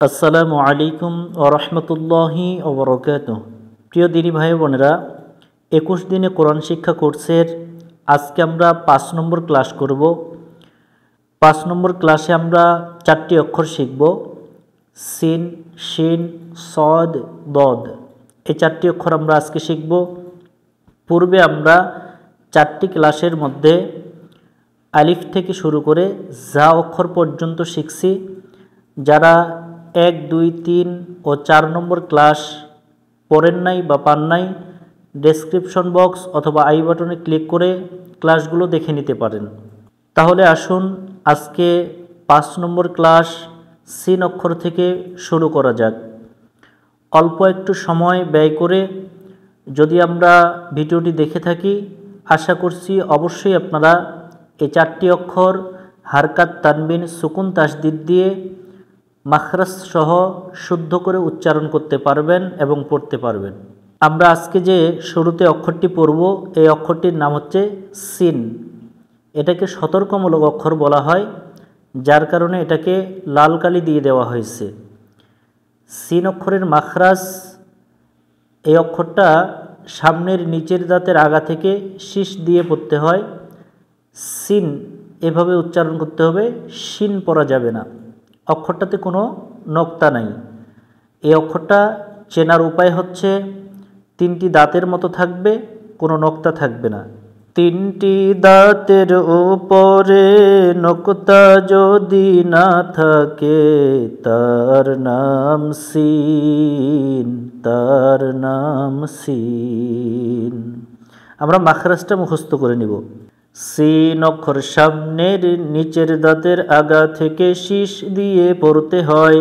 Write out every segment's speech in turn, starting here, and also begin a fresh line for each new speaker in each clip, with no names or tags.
আসসালামু আলাইকুম ওয়া রাহমাতুল্লাহি ওয়া বারাকাতুহু। প্রিয় দিনী ভাই বোনেরা, 21 দিনে কোরআন শিক্ষা কোর্সের আজকে আমরা 5 নম্বর ক্লাস করব। 5 নম্বর ক্লাসে আমরা 4টি অক্ষর শিখব। সিন, শিন, সদ, দদ। এই 4টি অক্ষর আমরা আজকে শিখব। পূর্বে আমরা 4টি ক্লাসের মধ্যে আলিফ থেকে শুরু করে জা অক্ষর পর্যন্ত শিখছি। যারা 1, 2, 3 ও 4 নম্বর ক্লাস পড়েন নাই বা পান নাই, ডেসক্রিপশন বক্স অথবা আই বাটনে ক্লিক করে ক্লাসগুলো দেখে নিতে পারেন। তাহলে আসুন আজকে 5 নম্বর ক্লাস সিন অক্ষর থেকে শুরু করা যাক। অল্প একটু সময় ব্যয় করে যদি আমরা ভিডিওটি দেখে থাকি, আশা করছি অবশ্যই আপনারা এই 4টি অক্ষর হারকাত, তানবিন, সুকুন, তাসদিদ দিয়ে মাখরাজ সহ শুদ্ধ করে উচ্চারণ করতে পারবেন এবং পড়তে পারবেন। আমরা আজকে যে শুরুতে অক্ষরটি পড়ব, এই অক্ষরটির নাম হচ্ছে সিন। এটাকে সতর্কমূলক অক্ষর বলা হয়, যার কারণে এটাকে লাল কালি দিয়ে দেওয়া হয়েছে। সিন অক্ষরের মাখরাজ, এই অক্ষরটা সামনের নিচের দাঁতের আগা থেকে শীষ দিয়ে পড়তে হয়। সিন এভাবে উচ্চারণ করতে হবে, শিন পড়া যাবে না। অক্ষরটাতে কোনো নক্তা নাই। এই অক্ষরটা চেনার উপায় হচ্ছে 3টি দাঁতের মতো থাকবে, কোনো নক্তা থাকবে না। 3টি দাঁতের উপরে নক্তা যদি না থাকে, তার নাম সিন, তার নাম সিন। আমরা মাখরাজটা মুখস্থ করে নিব। সিন অক্ষর সামনের নিচের দাঁতের আগা থেকে শীষ দিয়ে পড়তে হয়।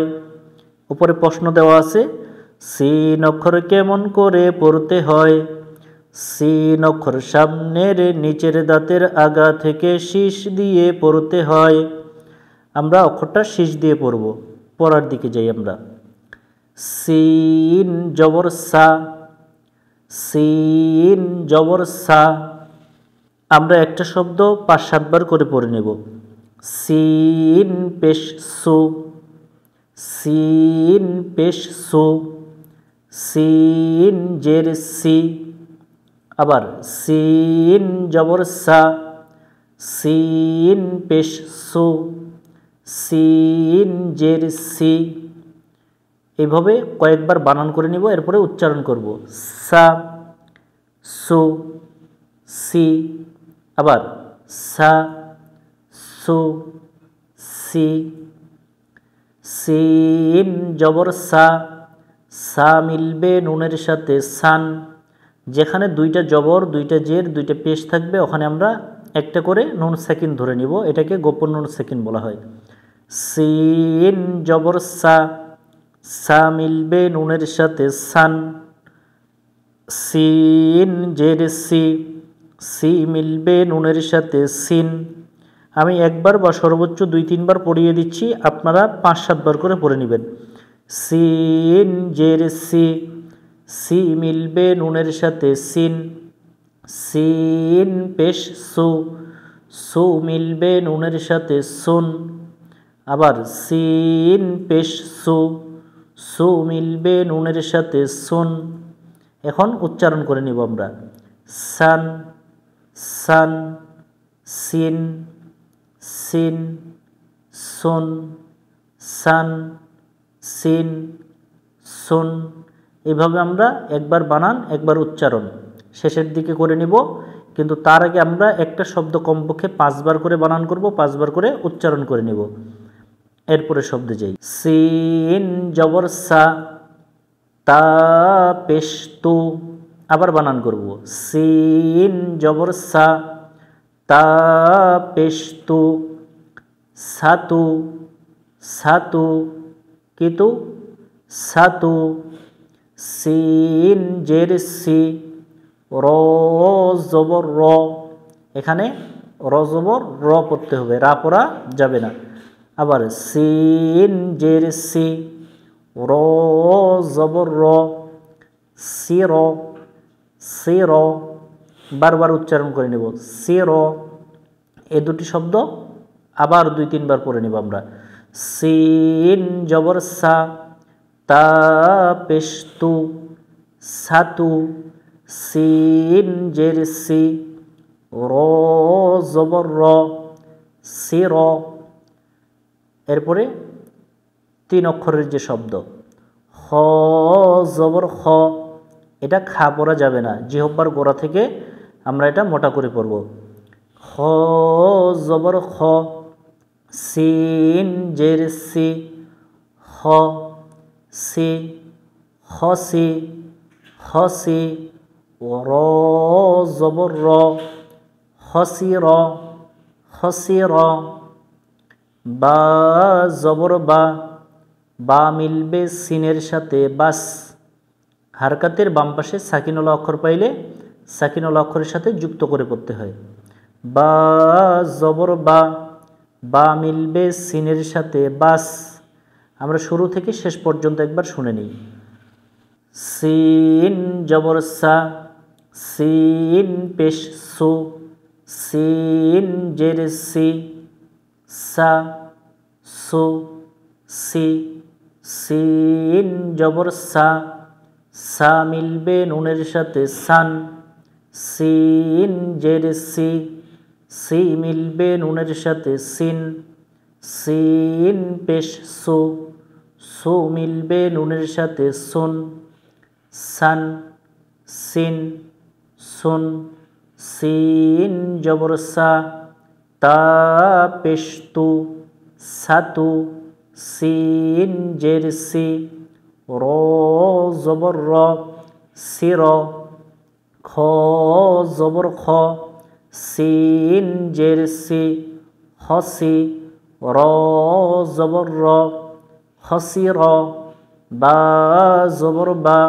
উপরে প্রশ্ন দেওয়া আছে, সিন অক্ষর কেমন করে পড়তে হয়? সিন অক্ষর সামনের নিচের দাঁতের আগা থেকে শীষ দিয়ে পড়তে হয়। আমরা অক্ষরটা শীষ দিয়ে পড়ব। পড়ার দিকে যাই আমরা। সিন জবর সা, সিন জবর সা। আমরা একটা শব্দ 5-7 বার করে পড়ে নেব। সিন পেশ সু, সিন পেশ সু। সিন জের সি। আবার সিন জবর সা, সিন পেশ সু, সিন জের সি। এইভাবে কয়েকবার বানান করে নিব, এরপরে উচ্চারণ করব। সা, সু, সি। আবার সা, সু, সি। সিন জবর সা, সা মিলবে নুনের সাথে সান। যেখানে 2টা জবর, 2টা জের, 2টা পেশ থাকবে, ওখানে আমরা একটা করে নুন সেকিন ধরে নিব। এটাকে গোপন নুন সেকিন বলা হয়। সিন জবর সা, সা মিলবে নুনের সাথে সান। সিন জের সি, সি মিলবে নুনের সাথে সিন। আমি একবার বা সর্বোচ্চ 2-3 বার পড়িয়ে দিচ্ছি, আপনারা 5-7 বার করে পড়ে নেবেন। সিন জের সি, সি মিলবে নুনের সাথে সিন। সিন পেশ সু, সু মিলবে নুনের সাথে সুন। আবার সিন পেশ সু, সু মিলবে নুনের সাথে সুন। এখন উচ্চারণ করে নিব আমরা। সান, সান, সিন, সিন, সুন, সান, সিন, সুন। এভাবে আমরা একবার বানান, একবার উচ্চারণ শেষের দিকে করে নিব। কিন্তু তার আগে আমরা একটা শব্দ কমপক্ষে 5 বার করে বানান করব, 5 বার করে উচ্চারণ করে নিব। এরপরে শব্দে যাই। সিন জবর সা, তা পেশ তু। আবার বানান করব। সিন জবর সা, তা পেশ তু, সাতু, সাতু, কিতু, সাতু। সিন জের সি, র জবর র। এখানে র জবর র পড়তে হবে, রা পড়া যাবে না। আবার সিন জের সি, র জবর র, সির, সির। বারবার উচ্চারণ করে নেব। সির। এই দুটি শব্দ আবার 2-3 বার পড়ে নেব আমরা। সিন জবর সা, তা পেশ তু, সাতু, সিন জের সি, র জবর র, সির। এরপরে 3 অক্ষরের যে শব্দ খ জবর খ, এটা খা পড়া যাবে না, জিহ্বার গোড়া থেকে আমরা এটা মোটা করে পড়ব। খ জবর খ, সিন জের সি, খ, সি, খসি, খসি, র জবর র, খসির, খসির। বা জবর বা, বা মিলবে সিনের সাথে বাস। হারকাতের বাম পাশে সাকিনওয়ালা অক্ষর পাইলে সাকিনওয়ালা অক্ষরের সাথে যুক্ত করে পড়তে হয়। বা জবর বা, বা মিলবে সিনের সাথে বাস। আমরা শুরু থেকে শেষ পর্যন্ত একবার শুনে নিই। সিন জবর সা, সিন পেশ সু, সিন জের সি, সা, সু, সি, সিন জবর সা, সা মিলবে নুনের সাথে সান, সিন জের সি, সি মিলবে নুনের সাথে সিন, সিন পেশ সু, সু মিলবে নুনের সাথে সুন, সান, সিন, সুন, সিন জবর সা, তা পেশ তু, সাতু, সিন জের সি, র জবর র, সির। খ জবর খ, সিন জের সি, খসি, র জবর র, খসির। বা জবর বা,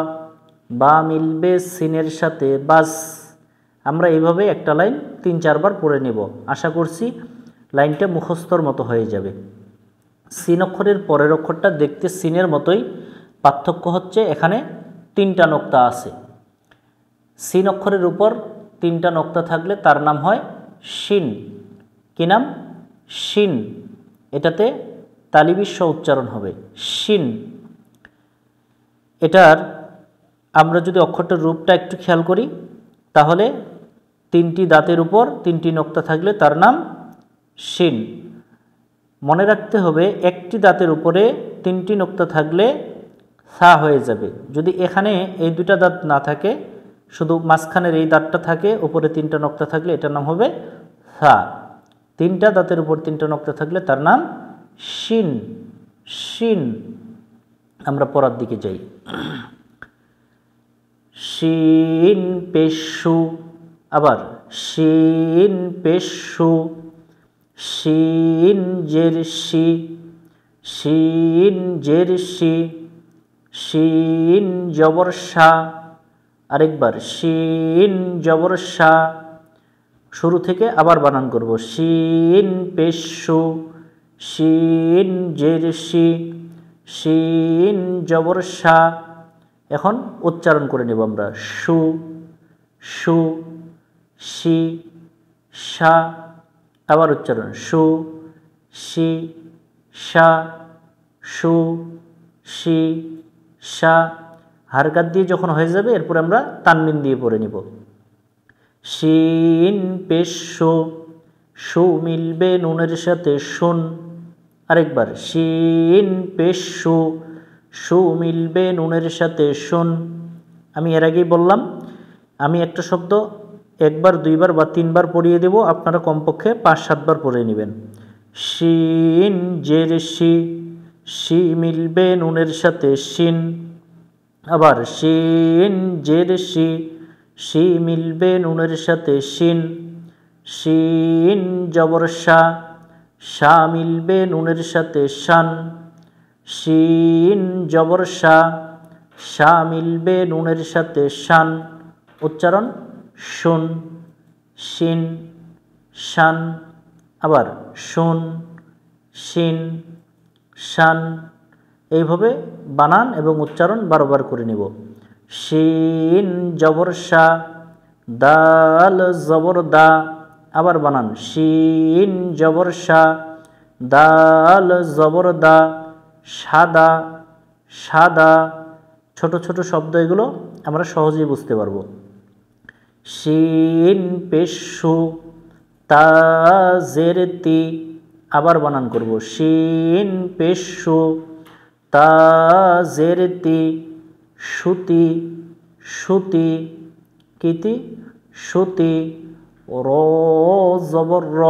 বা মিলবে সিনের সাথে বাস। আমরা এইভাবে একটা লাইন 3-4 বার পড়ে নেব। আশা করছি লাইনটা মুখস্থর মতো হয়ে যাবে। সিন অক্ষরের পরের অক্ষরটা দেখতে সিনের মতোই, পার্থক্য হচ্ছে এখানে 3টা নোক্তা আছে। সিন অক্ষরের উপর 3টা নোক্তা থাকলে তার নাম হয় শিন। কি নাম? শিন। এটাতে তালিবিস্ব উচ্চারণ হবে শিন। এটার আমরা যদি অক্ষরটার রূপটা একটু খেয়াল করি তাহলে 3টি দাঁতের উপর 3টি নোক্তা থাকলে তার নাম শিন। মনে রাখতে হবে একটি দাঁতের উপরে 3টি নোক্তা থাকলে সা হয়ে যাবে। যদি এখানে এই 2টা দাঁত না থাকে, শুধু মাঝখানের এই দাঁতটা থাকে, উপরে 3টা নোক্তা থাকলে এটার নাম হবে সা। 3টা দাঁতের উপর 3টা নোক্তা থাকলে তার নাম শিন। শিন। আমরা পড়ার দিকে যাই। শিন পেশু, আবার শিন পেশু, শিন জের শি, শিন জের শি, শিন জবর শা। আরেকবার শিন জবর শা। শুরু থেকে আবার বানান করব। শিন পেশু, শিন জের শি, শিন জবর শা। এখন উচ্চারণ করে নেব আমরা। সু, সু, শি, শা। আবার উচ্চারণ। সু, শি, শা, সু, শি, শা। হারকাত দিয়ে যখন হয়ে যাবে এরপর আমরা তানবিন দিয়ে পড়ে নিব। শিন পেশু, সু মিলবে নুনের সাথে শুন। আরেকবার। শিন পেশু, সু মিলবে নুনের সাথে শুন। আমি এর আগেই বললাম আমি একটা শব্দ 1 বার 2 বার বা 3 বার পড়িয়ে দেব, আপনারা কমপক্ষে 5-7 বার পড়ে নেবেন। শিন জের শি, শি মিলবে নুনের সাথে শিন। আবার শিন জের শি, শি মিলবে নুনের সাথে শিন। শিন জবর শা, শা মিলবে নুনের সাথে শান। শিন জবর শা, শা মিলবে নুনের সাথে শান। উচ্চারণ শুন, শিন, শান। আবার শুন, শিন, শান। এইভাবে বানান এবং উচ্চারণ 12 বার করে নেব। শিন জবর শা, দাল জবর দা। আবার বানান। শিন জবর শা, দাল জবর দা, সাদা সাদা। ছোট ছোট শব্দ, এগুলো আমরা সহজেই বুঝতে পারবো। শিন পেশ সু, তা জের তি, আবার বানান করব। শিন পেশ সু, তা জের তি, সুতি সুতি, কিতি সুতি। র জবর র,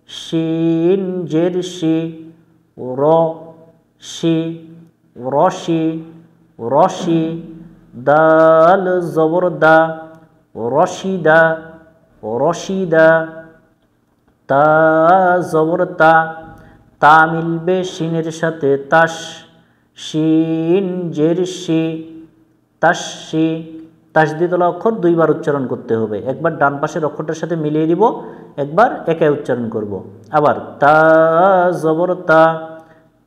শিন জের শি, র শি, রশি রশি। দাল জবর দা, রশিদা রশিদা। তা জবর তা, তা মিলবে শিনের সাথে তাস, শিন জের শি, তাসসি। তাসদিদওয়ালা অক্ষর দুইবার উচ্চারণ করতে হবে, একবার ডান পাশের অক্ষরটার সাথে মিলিয়ে দিব, একবার একাই উচ্চারণ করব। আবার তা জবর তা,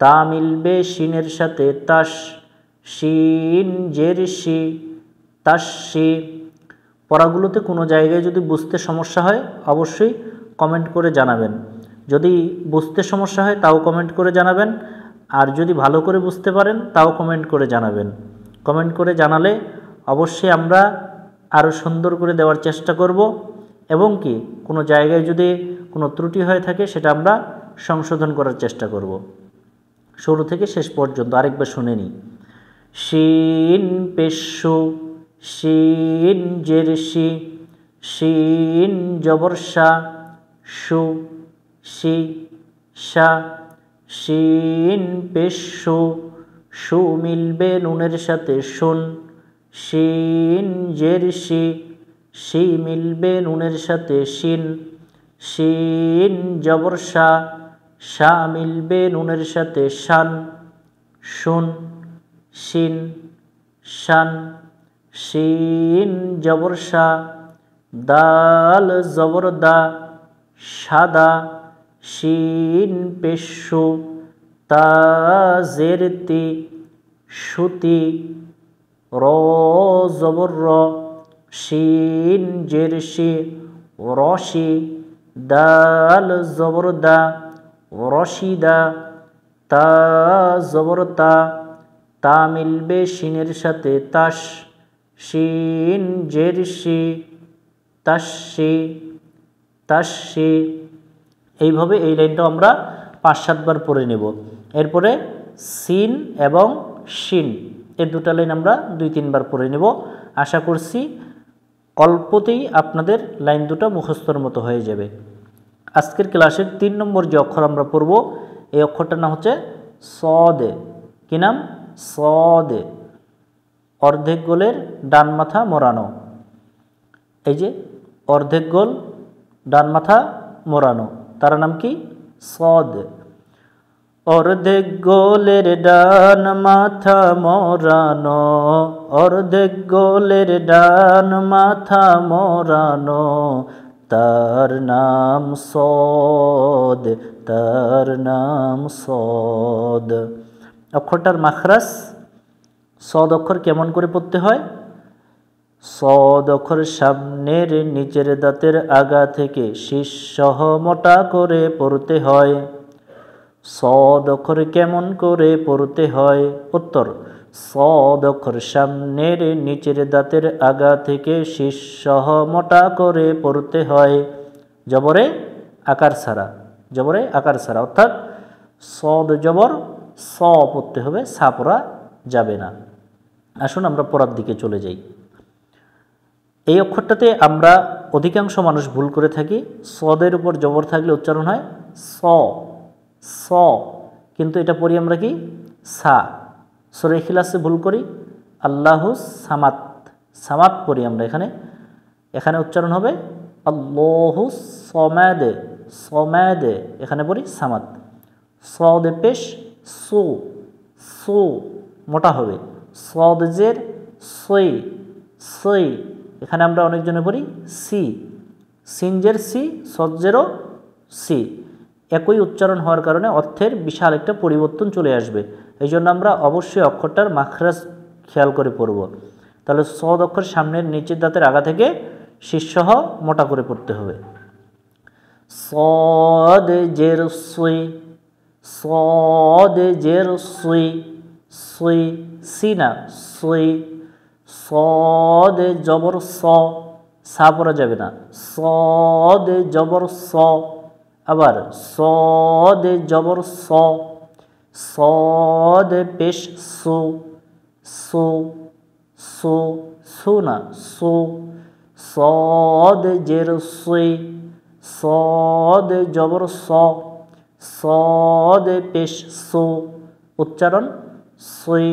তা মিলবে শিনের সাথে তাস, শিন জের শি, তাসসি। পড়াগুলোতে কোনো জায়গায় যদি বুঝতে সমস্যা হয় অবশ্যই কমেন্ট করে জানাবেন। যদি বুঝতে সমস্যা হয় তাও কমেন্ট করে জানাবেন, আর যদি ভালো করে বুঝতে পারেন তাও কমেন্ট করে জানাবেন। কমেন্ট করে জানালে অবশ্যই আমরা আরও সুন্দর করে দেওয়ার চেষ্টা করব, এবং কি কোনো জায়গায় যদি কোনো ত্রুটি হয়ে থাকে সেটা আমরা সংশোধন করার চেষ্টা করব। শুরু থেকে শেষ পর্যন্ত আরেকবার শুনে নিই। শিন পেশু, শিন জের শি, শিন জবর শা, সু শি শা। শিন পেশু, সু মিলবে নুনের সাথে শুন, শিন জের শি, শি মিলবে নুনের সাথে শিন, শিন জবর শা, শা মিলবে নুনের সাথে শান, শুন শিন শান। শিন জবর শা, দাল জবর দা, সাদা, শিন পেশু, তা জের তি, সুতি। র জবর র, শিন জের শি, রশি। দাল জবর দা, রশিদা। তা জবর তা, তা মিলবে শিনের সাথে তাস, শিন জের শি, তাসসি তাসসি। এইভাবে এই লাইনটাও আমরা 5-7 বার পড়ে নেব। এরপরে সিন এবং শিন, এই দুটো লাইন আমরা 2-3 বার পড়ে নেব। আশা করছি অল্পতেই আপনাদের লাইন দুটো মুখস্থর মতো হয়ে যাবে। আজকের ক্লাসের 3 নম্বর যে অক্ষর আমরা পড়ব, এই অক্ষরটার নাম হচ্ছে সদে। কি নাম? সদে। অর্ধেক গোলের ডান মাথা মোড়ানো। এই যে অর্ধেক গোল ডান মাথা মোড়ানো, তার নাম কি? সদ। অর্ধেক গোলের ডান মাথা মোড়ানো, অর্ধেক গোলের ডান মাথা মোড়ানো, তার নাম সদ, তার নাম সদ। অক্ষরটার মাখরাজ, সদ অক্ষর কেমন করে পড়তে হয়? সদ অক্ষর সামনের নিচের দাঁতের আগা থেকে শীর্ষসহ মোটা করে পড়তে হয়। সদ অক্ষর কেমন করে পড়তে হয়? উত্তর, সদ অক্ষর সামনের নিচের দাঁতের আগা থেকে শীর্ষসহ মোটা করে পড়তে হয়। জবরে আকার ছাড়া, জবরে আকার ছাড়া, অর্থাৎ সদ জবর স পড়তে হবে, সা পড়া যাবে না। আসুন আমরা পড়ার দিকে চলে যাই। এই অক্ষরটাতে আমরা অধিকাংশ মানুষ ভুল করে থাকি। সদের উপর জবর থাকলে উচ্চারণ হয় স, স, কিন্তু এটা পড়ি আমরা কি? সা। সূরা ইখলাসে ভুল করি, আল্লাহু সামাত, সামাত পড়ি আমরা। এখানে উচ্চারণ হবে আল্লাহু সমাদে, সমাদে, এখানে পড়ি সামাত। সদে পেশ সু, সু মোটা হবে। সদ জের সই, সই, এখানে আমরা অনেকজনে পড়ি সি। সিনজের সি, সজ্জেরও সি। একই উচ্চারণ হওয়ার কারণে অর্থের বিশাল একটা পরিবর্তন চলে আসবে। এই জন্য আমরা অবশ্যই অক্ষরটার মাখরাজ খেয়াল করে পড়ব। তাহলে সদ অক্ষর সামনের নিচের দাঁতের আগা থেকে শীর্ষসহ মোটা করে পড়তে হবে। সদ জের সই, صاد জের সুই সুই সিনা সুই صاد জবর স সা পড়া যাবে না صاد জবর স আবার صاد জবর স صاد পেশ সু সু সু সুনা সু صاد জের সুই صاد জবর স صاد পেশ সু উচ্চারণ সুই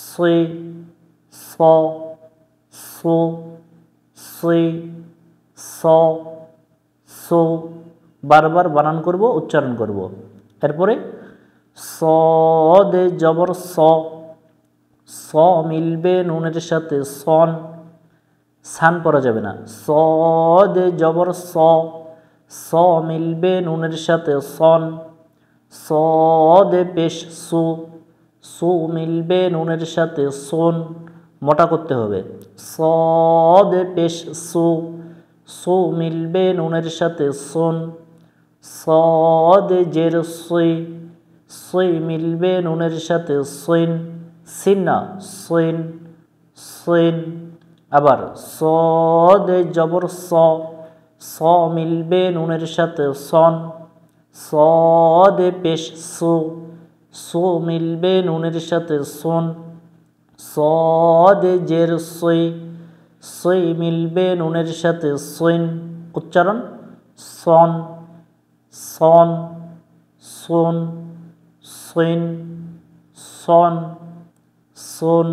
সুই স সু সুই স সু বারবার বানান করব উচ্চারণ করব এরপরে صاد জবর স স মিলবে নুনের সাথে সন সান পড়া যাবে না صاد জবর স স মিলবে নুনের সাথে সন صاد পেশ সু সু মিলবে নুনের সাথে সুন মোটা করতে হবে صاد পেশ সু সু মিলবে নুনের সাথে সুন صاد জের সুই সুই মিলবে নুনের সাথে সুইন সিনা সুইন সুইন আবার صاد জবর স স মিলবে নুনের সাথে সন صاد পেশ সু সু মিলবে নুনের সাথে সুন صاد জের সুই সুই মিলবে নুনের সাথে সুইন উচ্চারণ সন সন সুন সুইন সন সুন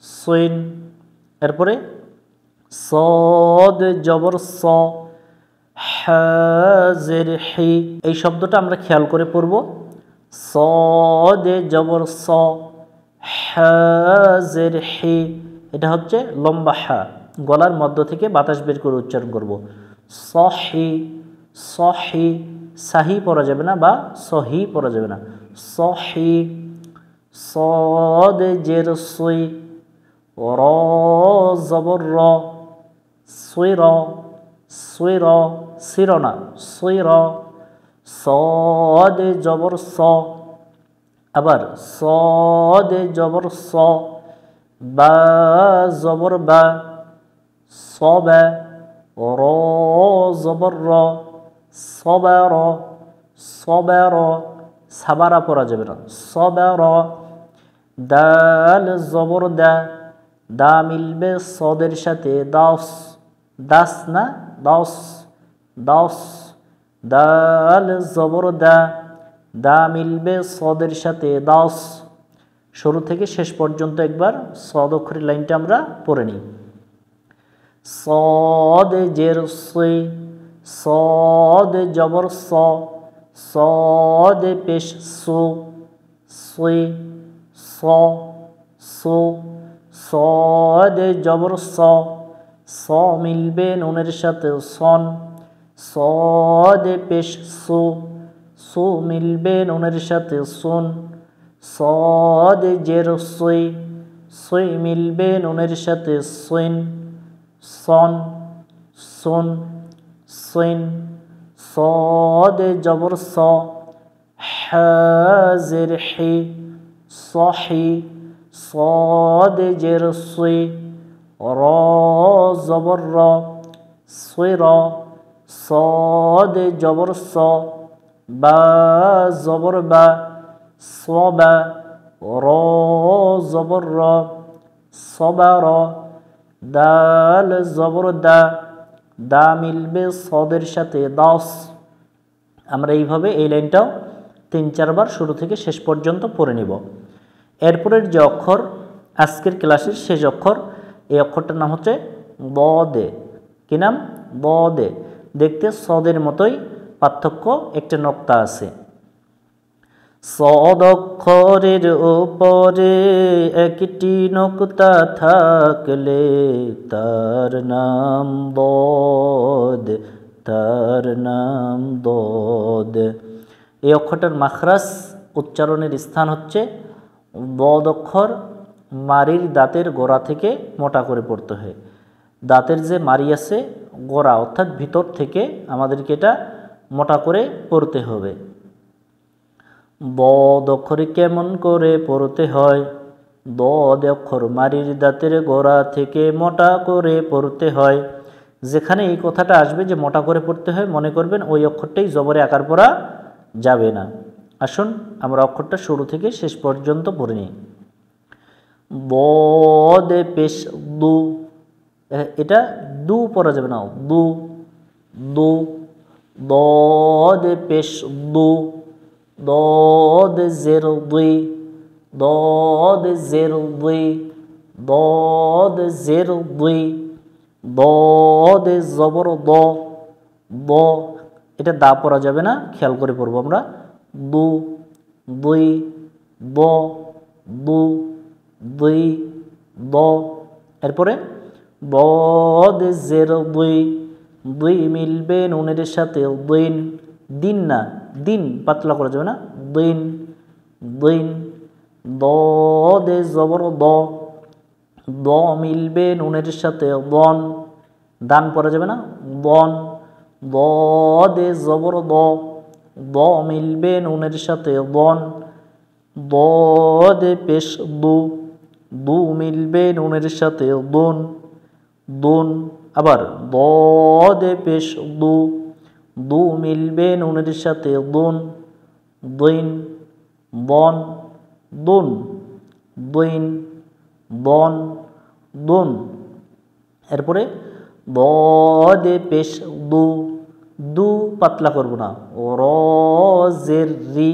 সুইন এরপরে صاد জবর স হাজের হি এই শব্দটা আমরা খেয়াল করে পড়ব صاد জবর স হাজের হি এটা হচ্ছে লম্বা হা গলার মধ্য থেকে বাতাস বের করে উচ্চারণ করব সহি সহি সাহি পড়া যাবে না বা সহি পড়া যাবে না সহি صاد জের সুই র জবর র সুইর সুইর সিরনা সুইর صاد জবর স আবার صاد জবর স বা জবর বা সবা র জবর র সবার সবার সাবারা পড়া যাবে না সবার দাল জবর দা দা মিলবে সদের সাথে দাস দাস না দাস দাস দাল জবর দা দা মিলবে সদের সাথে দাস শুরু থেকে শেষ পর্যন্ত একবার সদ অক্ষরের লাইনটা আমরা পড়ে নিই صاد জের সুই صاد জবর স صاد পেশ সু সুই স সু صاد জবর স স মিলবে নুনের সাথে সন صاد পেশ সু সু মিলবে নুনের সাথে সুন صاد জের সুই সুই মিলবে নুনের সাথে সুইন সন সুন সুইন صاد জবর স হাজের হি সহি صاد জের সুই র জবর র সুইর صاد জবর স বা জবর বা সবা র জবর র সবার দাল জবর দা দা মিলবে সদের সাথে দাস আমরা এইভাবে এই লাইনটাও 3-4 বার শুরু থেকে শেষ পর্যন্ত পড়ে নিব এরপরের যে অক্ষর আজকের ক্লাসের শেষ অক্ষর এই অক্ষরটার নাম হচ্ছে বদে কি নাম বদে দেখতে সদের মতোই পার্থক্য একটা নক্তা আছে সদ অক্ষরের উপরে একটি নক্তা থাকলে তার নাম বদ তার নাম বদ এই অক্ষরটার মাখরাজ উচ্চারণের স্থান হচ্ছে বদ অক্ষর মারির দাঁতের গোড়া থেকে মোটা করে পড়তে হয় দাঁতের যে মারি আছে গোড়া অর্থাৎ ভিতর থেকে আমাদেরকে এটা মোটা করে পড়তে হবে বদ অক্ষরে কেমন করে পড়তে হয়, দদ অক্ষর মারির দাঁতের গোড়া থেকে মোটা করে পড়তে হয়। যেখানে এই কথাটা আসবে যে মোটা করে পড়তে হয়, মনে করবেন ওই অক্ষরটাই জবরে আকার পড়া যাবে না। আসুন আমরা অক্ষরটা শুরু থেকে শেষ পর্যন্ত পড়ে নিই। বদে পেশ দু, এটা দু পড়া যাবে না, দু দু। দদে পেশ দু, দদে জের দুই, দদে জের দুই, দদে জের দুই, দদে জবর দ, দ। এটা দা পড়া যাবে না, খেয়াল করে পড়বো আমরা। দু দুই, দ দু দুই, দ। এরপরে বদ জের দুই, দুই মিলবে নুনের সাথে দিন, দিন না দিন পাতলা করা যাবে না, দিন দিন। দদে জবর দ, দ মিলবে নুনের সাথে দন, দান পড়া যাবে না, দন। দদে জবর দ, দ মিলবে নুনের সাথে দন, দদে পেশ দু, দু মিলবে নুনের সাথে দুন, দুন। আবার দদে পেশ দু, দু মিলবে নুনের সাথে দুন, দুইন, বন, দুন, দুইন, বন, দুন। এরপরে দদে পেশ দু, দু পাতলা করব না, র জের রি,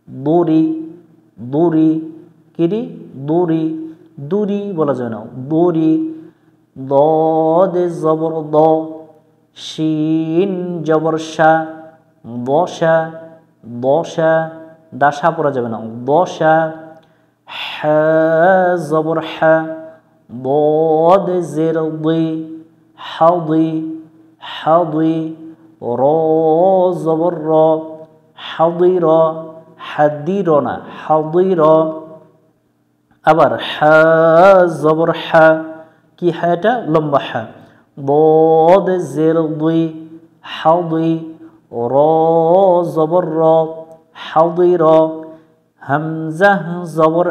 দড়ি, দড়ি, কিরি দড়ি, দড়ি বলা যায় না, দড়ি। দদে জবর দ, শিন জবর শা, দশা, দশা, দাসা পড়া যাবে না, দশা। হ্যাঁ জবর হ্যাঁ, দদে জের দুই, হাউদি, হাউদি, র জবর র, হাউদি র, হাদি র না, হাউদি র। আবার হ্যাঁ জবর হ্যাঁ, কি হ্যাঁ এটা লম্বা হ্যাঁ, দদ জের দুই, হাউদি, র জবর র, হাউদি র। হামজা জবর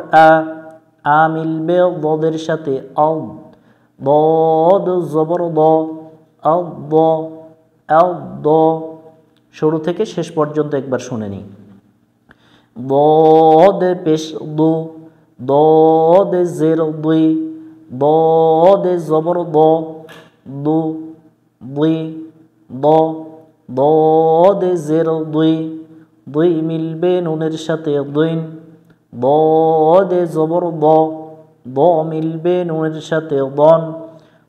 আ মিলবে দদের সাথে আও, দদ জবর দ, আও দ, আও দ। শুরু থেকে শেষ পর্যন্ত একবার শুনে নিই। দদে পেশ দু, দদে জের দুই, দদে জবর দ, দু দুই, দ, দদে জের দুই, দুই মিলবে নুনের সাথে দুইন, দদে জবর দ, দ মিলবে নুনের সাথে দন,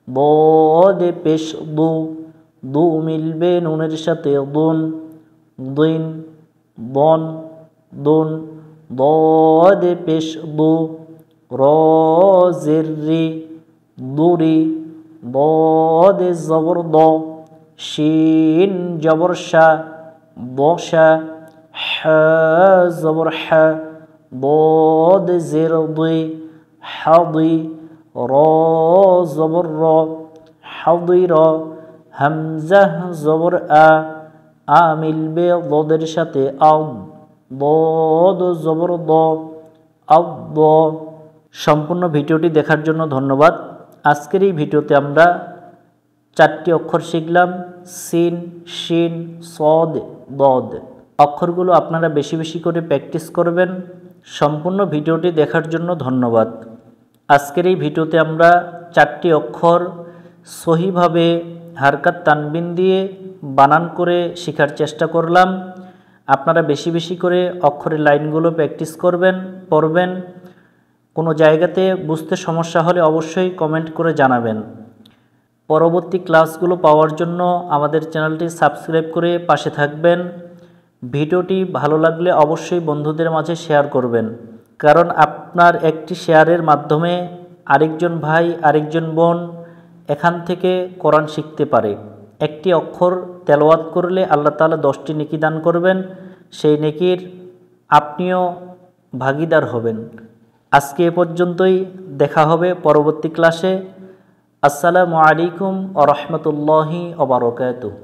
দদে পেশ দু, দু মিলবে নুনের সাথে দুন, দুইন, দন, দুন। দদে পেশ দু, র জের রি, দুরি, দদে জবর দ, শিন জবর শা, দশা, হ্যাঁ জবর হ্যাঁ, দদে জের দুই, হাদি, র জবর র, হাদি র। হামজা জবর আ মিলবে দদের সাথে আও, দদ জবর দ, আও দ। সম্পূর্ণ ভিডিওটি দেখার জন্য ধন্যবাদ। আজকের এই ভিডিওতে আমরা 4টি অক্ষর শিখলাম, সিন, শিন, সদ, দদ। অক্ষরগুলো আপনারা বেশি বেশি করে প্র্যাকটিস করবেন। সম্পূর্ণ ভিডিওটি দেখার জন্য ধন্যবাদ। আজকের এই ভিডিওতে আমরা 4টি অক্ষর সহিভাবে হারকাত তানবিন দিয়ে বানান করে শেখার চেষ্টা করলাম। আপনারা বেশি বেশি করে অক্ষরের লাইনগুলো প্র্যাকটিস করবেন, পড়বেন। কোনো জায়গাতে বুঝতে সমস্যা হলে অবশ্যই কমেন্ট করে জানাবেন। পরবর্তী ক্লাসগুলো পাওয়ার জন্য আমাদের চ্যানেলটি সাবস্ক্রাইব করে পাশে থাকবেন। ভিডিওটি ভালো লাগলে অবশ্যই বন্ধুদের মাঝে শেয়ার করবেন, কারণ আপনার একটি শেয়ারের মাধ্যমে আরেকজন ভাই, আরেকজন বোন এখান থেকে কোরআন শিখতে পারে। একটি অক্ষর তেলাওয়াত করলে আল্লাহ তাআলা 10টি নেকি দান করবেন, সেই নেকির আপনিও ভাগীদার হবেন। আজকে এ পর্যন্তই, দেখা হবে পরবর্তী ক্লাসে। আসসালামু আলাইকুম ওয়া রাহমাতুল্লাহি ওয়া বারাকাতুহু।